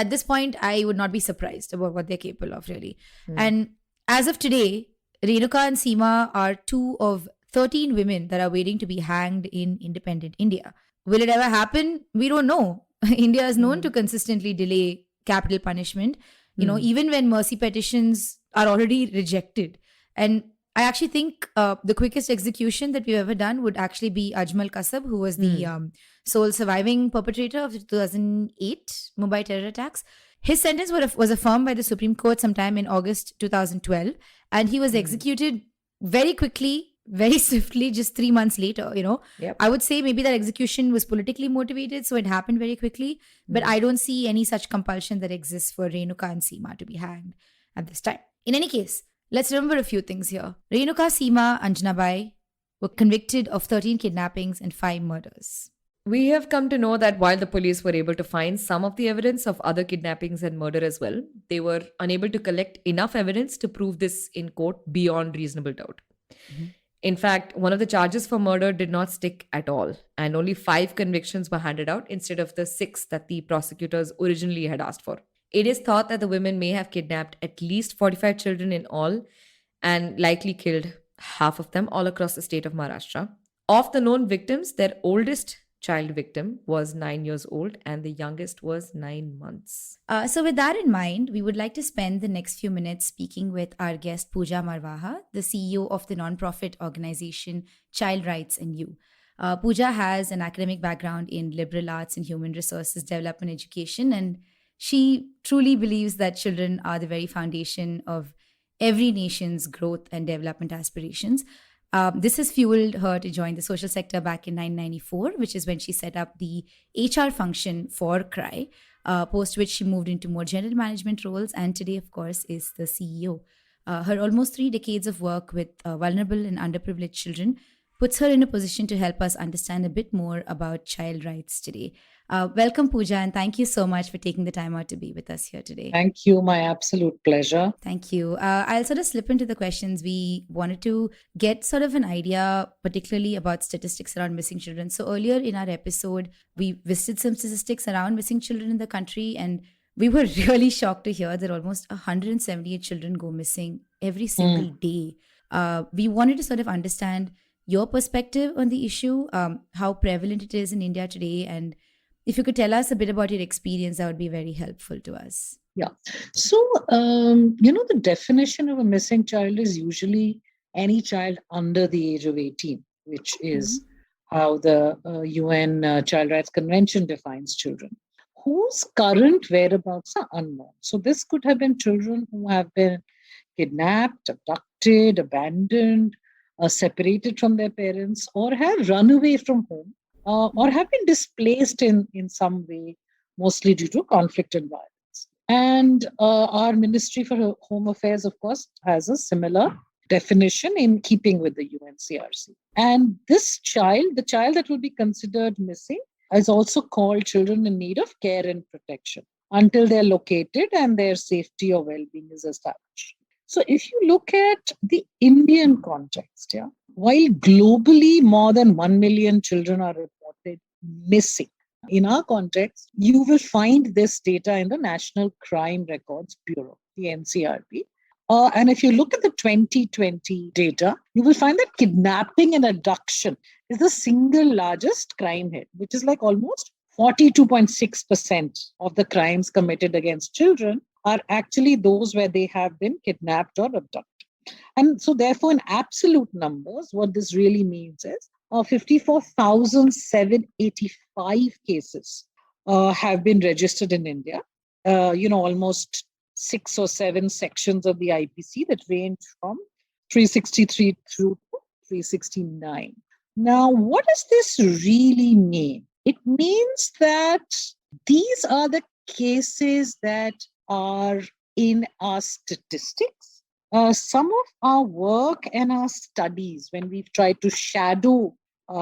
this point, I would not be surprised about what they're capable of, really. And as of today, Renuka and Seema are two of 13 women that are waiting to be hanged in independent India. Will it ever happen? We don't know. India is known to consistently delay capital punishment, even when mercy petitions are already rejected. And I actually think the quickest execution that we've ever done would actually be Ajmal Kasab, who was the sole surviving perpetrator of the 2008 Mumbai terror attacks. His sentence was affirmed by the Supreme Court sometime in August 2012, and he was executed very quickly, very swiftly, just 3 months later. Yep. I would say maybe that execution was politically motivated, so it happened very quickly. But I don't see any such compulsion that exists for Renuka and Seema to be hanged at this time. In any case, let's remember a few things here. Renuka, Seema, Anjanabai were convicted of 13 kidnappings and 5 murders. We have come to know that while the police were able to find some of the evidence of other kidnappings and murder as well, they were unable to collect enough evidence to prove this in court beyond reasonable doubt. In fact, one of the charges for murder did not stick at all, and only 5 convictions were handed out instead of the 6 that the prosecutors originally had asked for. It is thought that the women may have kidnapped at least 45 children in all and likely killed half of them all across the state of Maharashtra. Of the known victims, their oldest child victim was 9 years old and the youngest was 9 months. So with that in mind, we would like to spend the next few minutes speaking with our guest Puja Marwaha, the CEO of the non-profit organization Child Rights and You. Puja has an academic background in liberal arts and human resources development education, and she truly believes that children are the very foundation of every nation's growth and development aspirations. This has fueled her to join the social sector back in 1994, which is when she set up the HR function for CRY, post which she moved into more general management roles, and today, of course, is the CEO. Her almost 3 decades of work with vulnerable and underprivileged children puts her in a position to help us understand a bit more about child rights today. Welcome, Puja, and thank you so much for taking the time out to be with us here today. Thank you. My absolute pleasure. Thank you. I'll sort of slip into the questions. We wanted to get sort of an idea, particularly about statistics around missing children. So earlier in our episode, we visited some statistics around missing children in the country, and we were really shocked to hear that almost 178 children go missing every single day. We wanted to sort of understand your perspective on the issue, how prevalent it is in India today, and if you could tell us a bit about your experience, that would be very helpful to us. Yeah. So, the definition of a missing child is usually any child under the age of 18, which is how the UN Child Rights Convention defines children, whose current whereabouts are unknown. So this could have been children who have been kidnapped, abducted, abandoned, separated from their parents, or have run away from home, or have been displaced in some way, mostly due to conflict and violence. And our Ministry for Home Affairs, of course, has a similar definition in keeping with the UNCRC. And this child, the child that will be considered missing, is also called children in need of care and protection until they're located and their safety or well-being is established. So if you look at the Indian context, while globally more than 1 million children are reported missing, in our context, you will find this data in the National Crime Records Bureau, the NCRB. And if you look at the 2020 data, you will find that kidnapping and abduction is the single largest crime hit, which is like almost 42.6% of the crimes committed against children are actually those where they have been kidnapped or abducted. And so therefore, in absolute numbers, what this really means is 54,785 cases have been registered in India. Almost 6 or 7 sections of the IPC that range from 363 through 369. Now, what does this really mean? It means that these are the cases that are in our statistics. Some of our work and our studies, when we've tried to shadow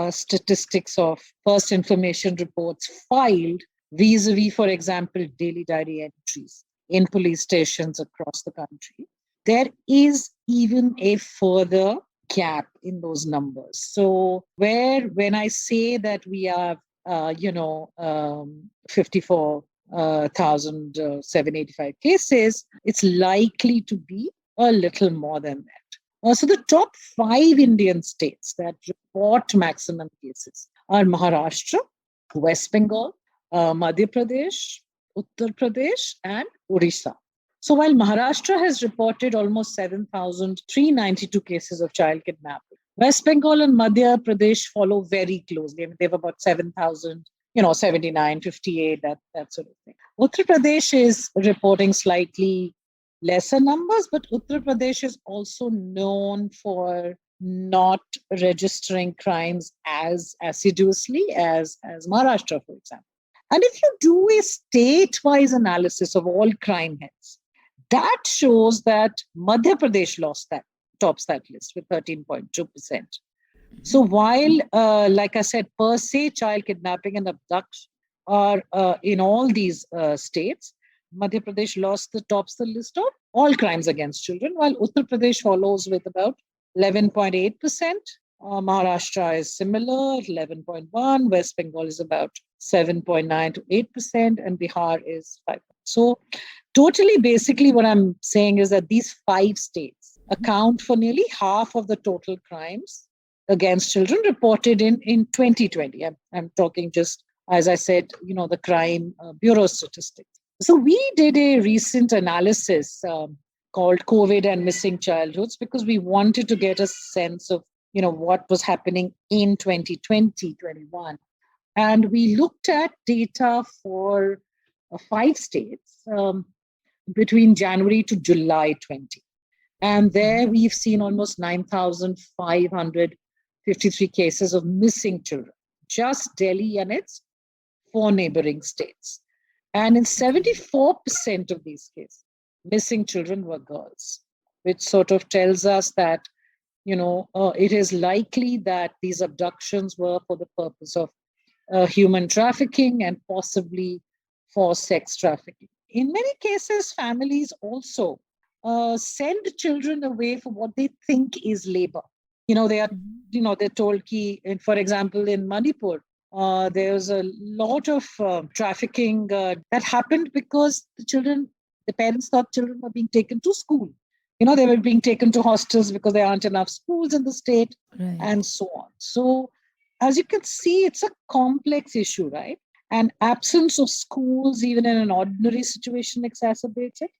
statistics of first information reports filed vis-a-vis, for example, daily diary entries in police stations across the country, there is even a further gap in those numbers. So when I say that we have 54,785 cases, it's likely to be a little more than that. So the top 5 Indian states that report maximum cases are Maharashtra, West Bengal, Madhya Pradesh, Uttar Pradesh, and Odisha. So while Maharashtra has reported almost 7,392 cases of child kidnapping, West Bengal and Madhya Pradesh follow very closely. I mean, they have about 7,000, 79, 58, that sort of thing. Uttar Pradesh is reporting slightly lesser numbers, but Uttar Pradesh is also known for not registering crimes as assiduously as Maharashtra, for example. And if you do a state-wise analysis of all crime heads, that shows that Madhya Pradesh tops that list with 13.2%. So while, like I said, per se, child kidnapping and abduction are in all these states, Madhya Pradesh tops the list of all crimes against children, while Uttar Pradesh follows with about 11.8%. Maharashtra is similar, 11.1%. West Bengal is about 7.9 to 8%, and Bihar is 5%. So totally, basically, what I'm saying is that these 5 states account for nearly half of the total crimes against children reported in 2020. I'm talking just, as I said, the Crime Bureau statistics. So we did a recent analysis called COVID and Missing Childhoods because we wanted to get a sense of, what was happening in 2020, 21. And we looked at data for 5 states between January to July 20. And there we've seen almost 9,553 cases of missing children, just Delhi and its 4 neighboring states. And in 74% of these cases, missing children were girls, which sort of tells us that, it is likely that these abductions were for the purpose of human trafficking and possibly for sex trafficking. In many cases, families also send children away for what they think is labor. They're told, for example, in Manipur, there's a lot of trafficking that happened because the parents thought children were being taken to school. They were being taken to hostels because there aren't enough schools in the state, right, and so on. So as you can see, it's a complex issue, right? And absence of schools, even in an ordinary situation, exacerbates it.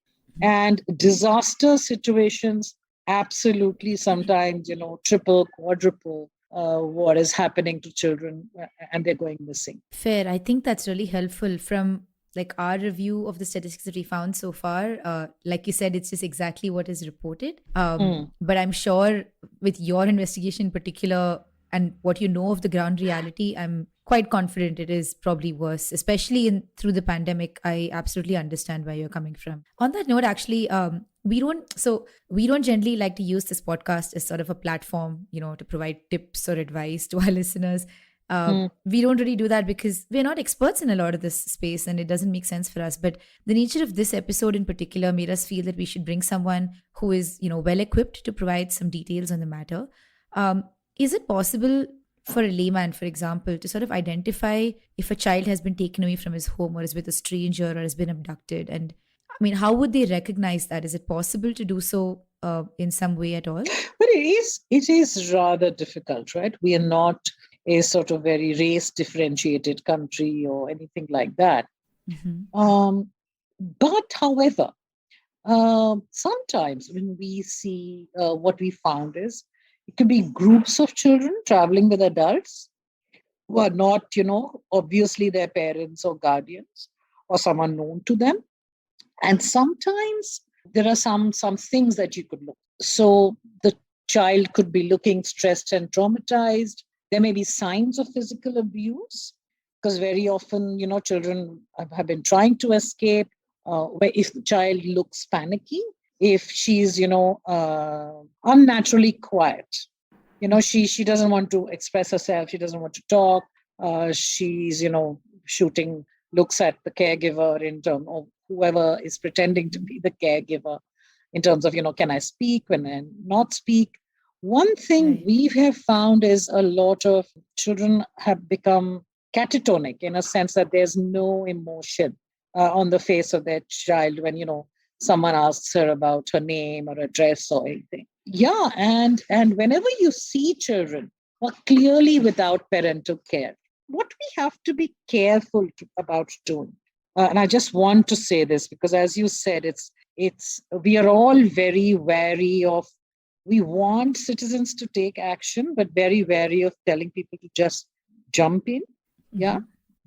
And disaster situations absolutely sometimes, triple, quadruple what is happening to children and they're going missing. Fair. I think that's really helpful from our review of the statistics that we found so far. Like you said, it's just exactly what is reported. But I'm sure with your investigation in particular and what you know of the ground reality, I'm quite confident it is probably worse, especially through the pandemic. I absolutely understand where you're coming from. On that note, actually, we don't generally like to use this podcast as sort of a platform, to provide tips or advice to our listeners. We don't really do that because we're not experts in a lot of this space and it doesn't make sense for us. But the nature of this episode in particular made us feel that we should bring someone who is, well equipped to provide some details on the matter. Is it possible for a layman, for example, to sort of identify if a child has been taken away from his home or is with a stranger or has been abducted? And I mean, how would they recognize that? Is it possible to do so in some way at all? But it is rather difficult, right? We are not a sort of very race differentiated country or anything like that. Mm-hmm. But however, sometimes when we see what we found is it could be groups of children traveling with adults who are not, obviously their parents or guardians or someone known to them. And sometimes there are some things that you could look. So the child could be looking stressed and traumatized. There may be signs of physical abuse because very often, children have been trying to escape. Where if the child looks panicky, if she's, unnaturally quiet, she doesn't want to express herself. She doesn't want to talk. She's, shooting looks at the caregiver in terms of whoever is pretending to be the caregiver in terms of, can I speak, when I not speak. One thing we have found is a lot of children have become catatonic in a sense that there's no emotion on the face of their child when, someone asks her about her name or address or anything. Yeah, and whenever you see children who are clearly without parental care, what we have to be careful about doing, and I just want to say this because, as you said, it's we are all very wary of. We want citizens to take action, but very wary of telling people to just jump in. Yeah,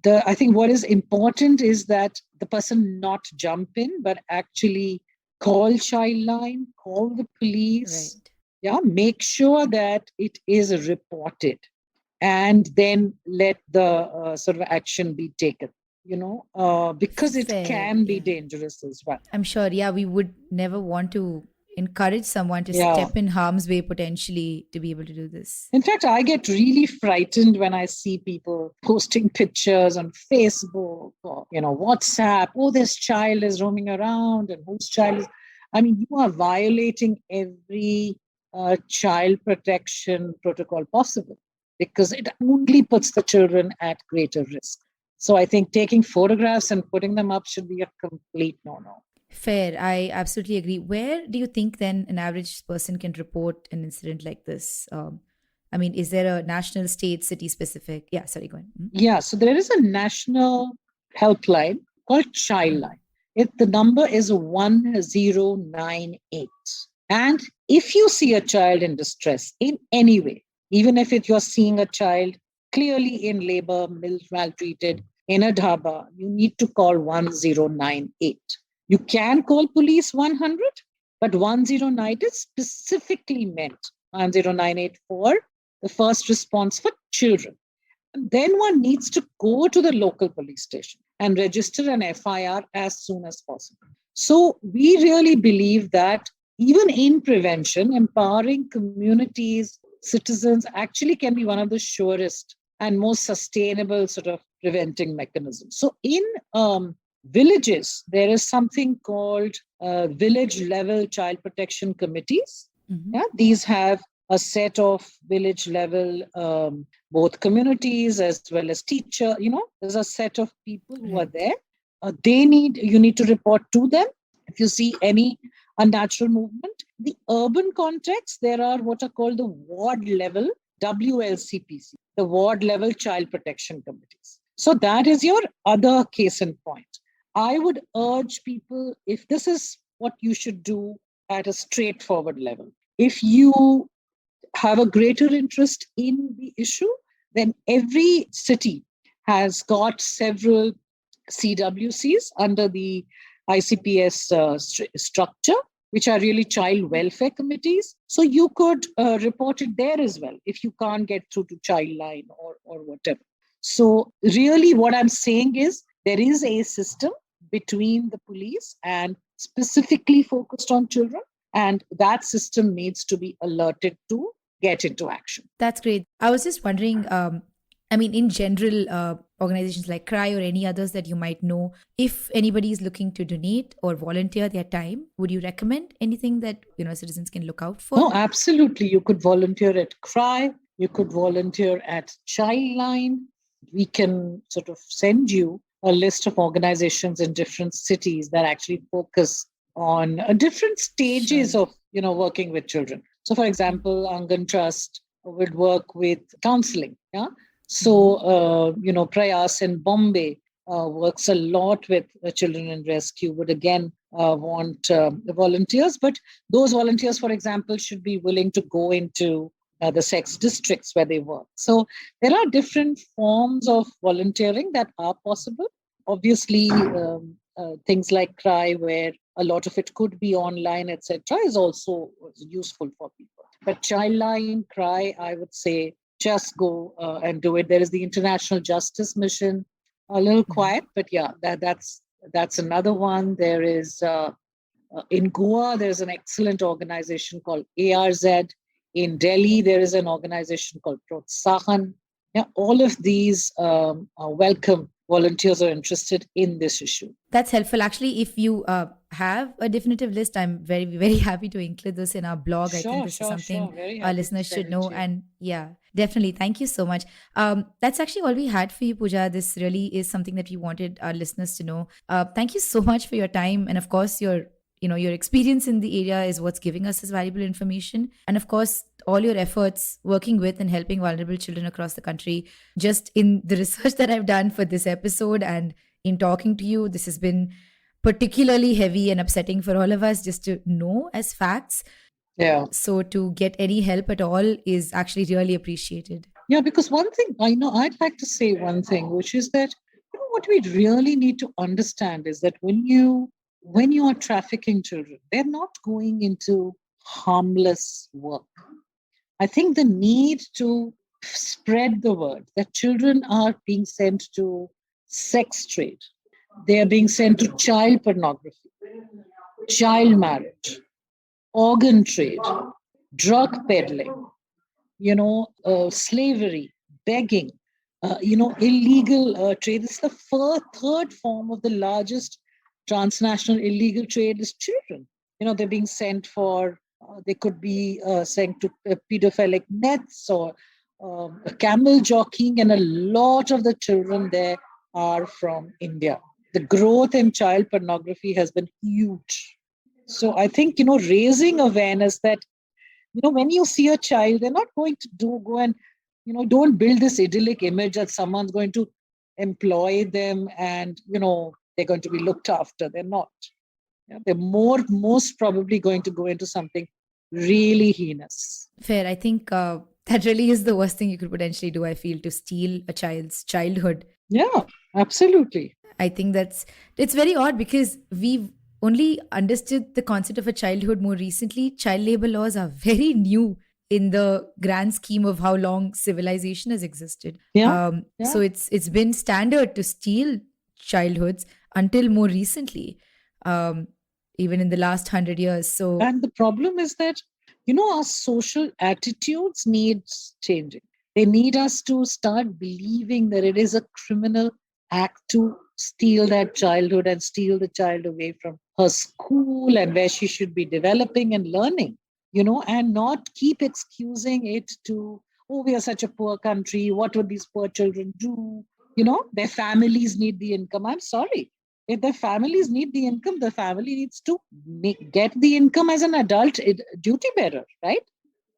Mhm. I think what is important is that the person not jump in, but actually call Childline, call the police. Right. Yeah, make sure that it is reported, and then let the sort of action be taken. Because it Fair. can be Yeah. dangerous as well. I'm sure, yeah, we would never want to encourage someone to Yeah. step in harm's way potentially to be able to do this. In fact, I get really frightened when I see people posting pictures on Facebook or WhatsApp. Oh, this child is roaming around, and whose child is? I mean, you are violating every child protection protocol possible because it only puts the children at greater risk. So I think taking photographs and putting them up should be a complete no-no. Fair. I absolutely agree. Where do you think then an average person can report an incident like this? I mean, is there a national, state, city specific? Yeah, sorry, go on. Mhm. Yeah, so there is a national helpline called Childline. The number is 1098. And if you see a child in distress in any way, even if you're seeing a child clearly in labor, maltreated, in a dhaba, you need to call 1098. You can call police 100, but 1098 is specifically meant 1098 for the first response for children. Then one needs to go to the local police station and register an FIR as soon as possible. So we really believe that even in prevention, empowering communities, citizens actually can be one of the surest and most sustainable sort of preventing mechanisms. So in villages, there is something called village level child protection committees. Mhm. Yeah, these have a set of village level both communities as well as teacher. There's a set of people who are Right. there. You need to report to them if you see any unnatural movement. The urban context, there are what are called the ward level WLCPC, the ward level child protection committees. So that is your other case in point. I would urge people, if this is what you should do at a straightforward level, if you have a greater interest in the issue, then every city has got several CWCs under the ICPS structure, which are really child welfare committees. So you could report it there as well if you can't get through to Childline or whatever. So really what I'm saying is there is a system between the police and specifically focused on children, and that system needs to be alerted to get into action. That's great. I was just wondering, I mean, in general, organizations like Cry or any others that you might know, if anybody is looking to donate or volunteer their time, would you recommend anything that citizens can look out for? No, absolutely. You could volunteer at Cry. You could volunteer at Childline. We can sort of send you a list of organizations in different cities that actually focus on different stages Sure. of working with children. So, for example, Angan Trust would work with counseling. Yeah. So, Prayas in Bombay works a lot with children in rescue. Would again want volunteers, but those volunteers, for example, should be willing to go into the sex districts where they work. So there are different forms of volunteering that are possible. Obviously, things like Cry, where a lot of it could be online, etc., is also useful for people. But Childline, Cry, I would say just go and do it. There is the International Justice Mission, a little Mhm. quiet, but yeah, that's another one. There is in Goa, there's an excellent organization called ARZ. In Delhi, there is an organization called Protsahan. Yeah, all of these are welcome. Volunteers are interested in this issue. That's helpful. Actually, if you have a definitive list, I'm very, very happy to include this in our blog. I think Sure, this is sure, something sure. Very our happy to listeners should send it know. to you. And yeah, definitely. Thank you so much. That's actually all we had for you, Pooja. This really is something that we wanted our listeners to know. Thank you so much for your time and, of course, your your experience in the area is what's giving us this valuable information. And of course, all your efforts working with and helping vulnerable children across the country. Just in the research that I've done for this episode and in talking to you, this has been particularly heavy and upsetting for all of us just to know as facts. Yeah. So to get any help at all is actually really appreciated. Yeah, because one thing I'd like to say one thing, which is that what we really need to understand is that when you are trafficking children, they're not going into harmless work. I think the need to spread the word that children are being sent to sex trade, they are being sent to child pornography, child marriage, organ trade, drug peddling, slavery, begging, illegal trade. This is the third form of the largest transnational illegal trade is children. They're being sent for, they could be sent to pedophilic nets or camel jockeying, and a lot of the children there are from India. The growth in child pornography has been huge. So I think, raising awareness that, when you see a child, they're not going to go and, don't build this idyllic image that someone's going to employ them and, they're going to be looked after. They're not. Yeah, they're most probably going to go into something really heinous. Fair. I think that really is the worst thing you could potentially do, I feel, to steal a child's childhood. Yeah, absolutely. I think it's very odd because we've only understood the concept of a childhood more recently. Child labor laws are very new in the grand scheme of how long civilization has existed. Yeah. So it's been standard to steal childhoods until more recently, even in the last 100 years. So, and the problem is that, our social attitudes needs changing. They need us to start believing that it is a criminal act to steal that childhood and steal the child away from her school and where she should be developing and learning, and not keep excusing it to, oh, we are such a poor country. What would these poor children do? Their families need the income. I'm sorry. If their families need the income, the family needs to get the income as an adult duty bearer, right?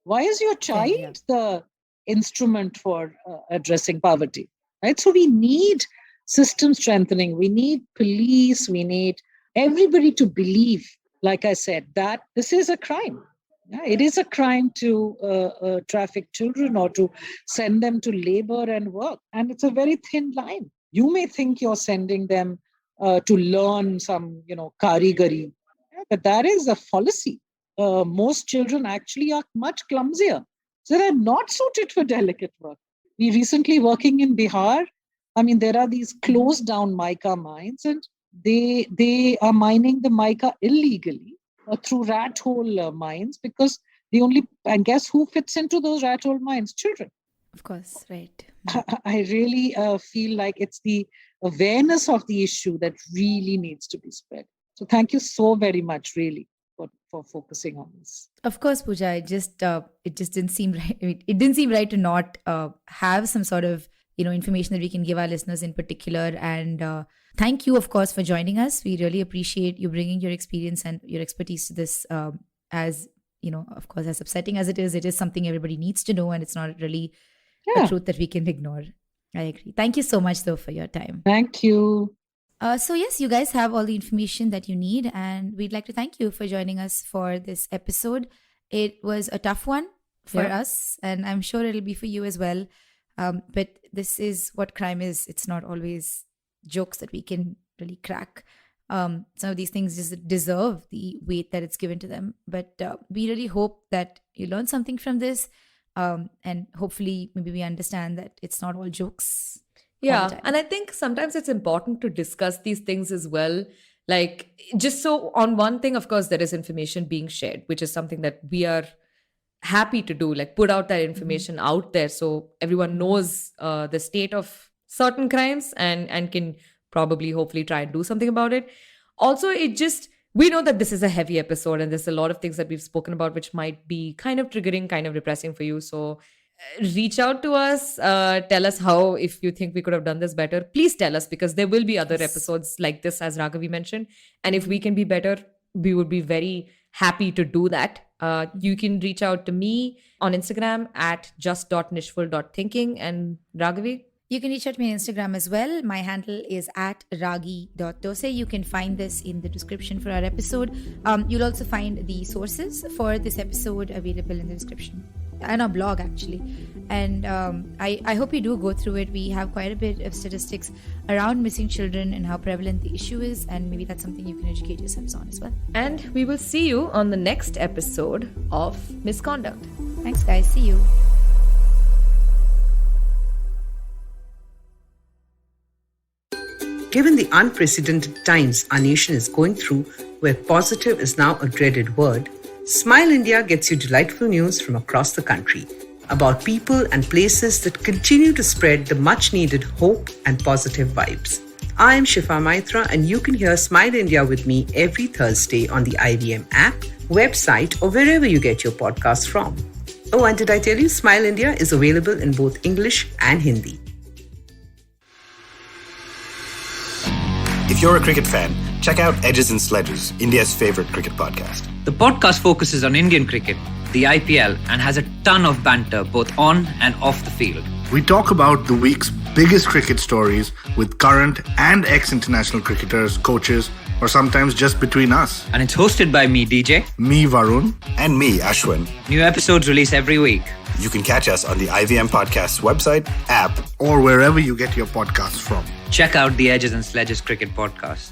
Why is your child the instrument for addressing poverty, right? So we need system strengthening. We need police. We need everybody to believe, like I said, that this is a crime. Yeah, it is a crime to traffic children or to send them to labor and work. And it's a very thin line. You may think you're sending them to learn some, karigari, but that is a fallacy. Most children actually are much clumsier. So they're not suited for delicate work. We recently working in Bihar. I mean, there are these closed down mica mines, and they are mining the mica illegally through rat hole mines, because and guess who fits into those rat hole mines? Children. Of course, right. I really feel like it's the awareness of the issue that really needs to be spread. So thank you so very much, really, for focusing on this. Of course, Puja. It just didn't seem right. It didn't seem right to not have some sort of information that we can give our listeners in particular. And thank you, of course, for joining us. We really appreciate you bringing your experience and your expertise to this. As of course, as upsetting as it is something everybody needs to know, and it's not really a truth that we can ignore. I agree. Thank you so much, though, for your time. Thank you. So yes, you guys have all the information that you need, and we'd like to thank you for joining us for this episode. It was a tough one for us, and I'm sure it'll be for you as well. But this is what crime is. It's not always jokes that we can really crack. Some of these things just deserve the weight that it's given to them. But we really hope that you learn something from this. And hopefully maybe we understand that it's not all jokes. Yeah. And I think sometimes it's important to discuss these things as well. Like, just so on one thing, of course, there is information being shared, which is something that we are happy to do, like put out that information out there so everyone knows the state of certain crimes and can probably hopefully try and do something about it. Also, we know that this is a heavy episode and there's a lot of things that we've spoken about which might be kind of triggering, kind of depressing for you. So reach out to us, tell us how, if you think we could have done this better, please tell us, because there will be other episodes like this, as Ragavi mentioned. And if we can be better, we would be very happy to do that. You can reach out to me on Instagram at just.nishful.thinking. And Ragavi? You can reach out to me on Instagram as well. My handle is at ragi.dose. You can find this in the description for our episode. You'll also find the sources for this episode available in the description. And our blog, actually. And I hope you do go through it. We have quite a bit of statistics around missing children and how prevalent the issue is. And maybe that's something you can educate yourselves on as well. And we will see you on the next episode of Misconduct. Thanks, guys. See you. Given the unprecedented times our nation is going through, where positive is now a dreaded word, Smile India gets you delightful news from across the country about people and places that continue to spread the much-needed hope and positive vibes. I am Shifa Maitra, and you can hear Smile India with me every Thursday on the IVM app, website, or wherever you get your podcasts from. Oh, and did I tell you Smile India is available in both English and Hindi. If you're a cricket fan, check out Edges and Sledges, India's favorite cricket podcast. The podcast focuses on Indian cricket, the IPL, and has a ton of banter both on and off the field. We talk about the week's biggest cricket stories with current and ex-international cricketers, coaches, or sometimes just between us. And it's hosted by me, DJ. Me, Varun. And me, Ashwin. New episodes release every week. You can catch us on the IVM Podcast's website, app, or wherever you get your podcasts from. Check out the Edges and Sledges Cricket Podcast.